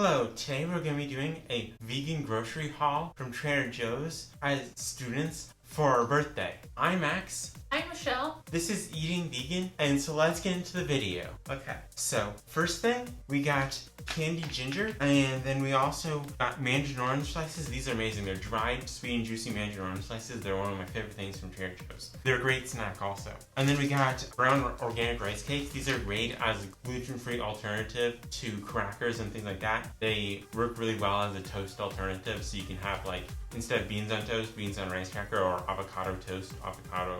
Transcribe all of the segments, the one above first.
Hello, today we're going to be doing a vegan grocery haul from Trader Joe's as students for our birthday. I'm Max. I'm Michelle. This is Eating Vegan, and so let's get into the video. Okay, so first thing, we got candied ginger, and then we also got mandarin orange slices. These are amazing. They're dried, sweet, and juicy mandarin orange slices. They're one of my favorite things from Trader Joe's. They're a great snack also. And then we got brown organic rice cakes. These are great as a gluten-free alternative to crackers and things like that. They work really well as a toast alternative, so you can have, like, instead of beans on toast, beans on rice cracker, or avocado toast, avocado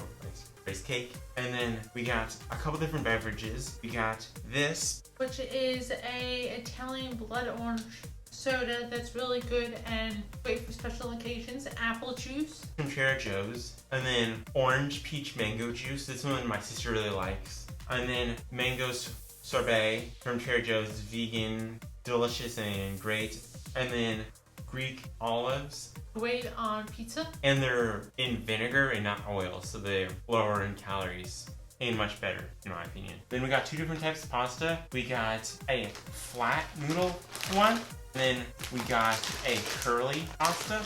rice cake. And then we got a couple different beverages. We got this, which is a Italian blood orange soda that's really good and great for special occasions. Apple juice from Trader Joe's. And then orange peach mango juice. This one my sister really likes. And then mango sorbet from Trader Joe's. Vegan, delicious, and great. And then Greek olives. Great on pizza. And they're in vinegar and not oil, so they're lower in calories and much better, in my opinion. Then we got two different types of pasta. We got a flat noodle one, and then we got a curly pasta.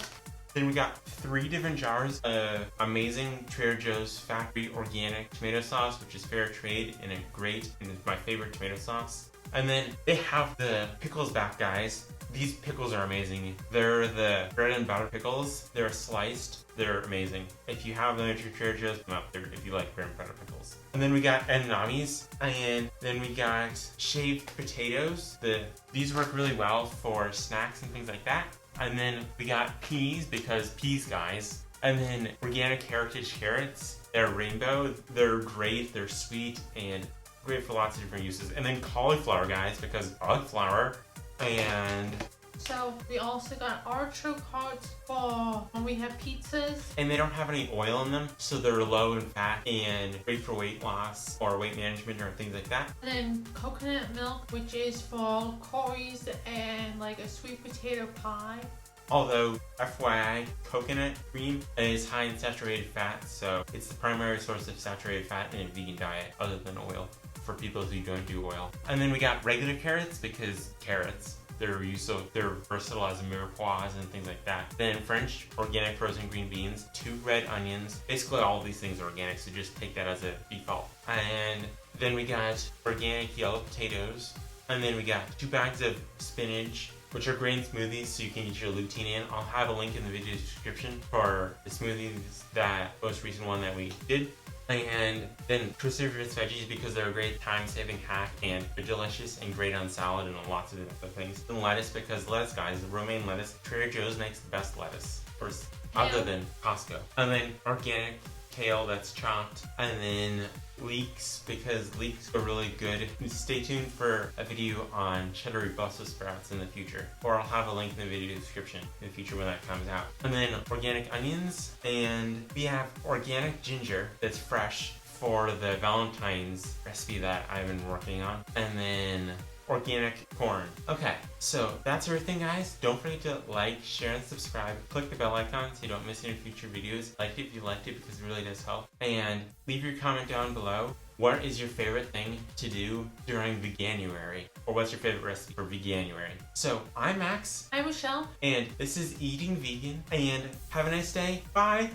Then we got 3 different jars of amazing Trader Joe's factory organic tomato sauce, which is fair trade and it's my favorite tomato sauce. And then they have the pickles back, guys. These pickles are amazing. They're the bread and butter pickles. They're sliced. They're amazing. If you have them at your Trader Joe's, come up there if you like bread and butter pickles. And then we got edamames, and then we got shaved potatoes. These work really well for snacks and things like that. And then we got peas, because peas, guys. And then organic heritage carrots. They're rainbow. They're great. They're sweet and great for lots of different uses. And then cauliflower, guys, because cauliflower. And so we also got artichoke hearts for when we have pizzas. And they don't have any oil in them, so they're low in fat and great for weight loss or weight management or things like that. And then coconut milk, which is for curries and like a sweet potato pie. Although, FYI, coconut cream is high in saturated fat, so it's the primary source of saturated fat in a vegan diet other than oil for people who don't do oil. And then we got regular carrots, because carrots, they're versatile as a mirepoix and things like that. Then French organic frozen green beans, 2 red onions. Basically all of these things are organic, so just take that as a default. And then we got organic yellow potatoes. And then we got 2 bags of spinach, which are grain smoothies, so you can get your lutein in. I'll have a link in the video description for the smoothies, that most recent one that we did. And then cruciferous veggies, because they're a great time-saving hack and they're delicious and great on salad and on lots of other things. And lettuce, because lettuce, guys, the romaine lettuce, Trader Joe's makes the best lettuce, other than Costco. And then organic kale that's chopped, and then leeks, because leeks are really good. Stay tuned for a video on cheddar Brussels sprouts in the future, or I'll have a link in the video description in the future when that comes out. And then organic onions, and we have organic ginger that's fresh for the Valentine's recipe that I've been working on, and then organic corn. Okay, so that's everything, guys. Don't forget to like, share, and subscribe. Click the bell icon so you don't miss any future videos. Like it if you liked it, because it really does help. And leave your comment down below. What is your favorite thing to do during Veganuary? Or what's your favorite recipe for Veganuary? So, I'm Max. I'm Michelle. And this is Eating Vegan. And have a nice day. Bye!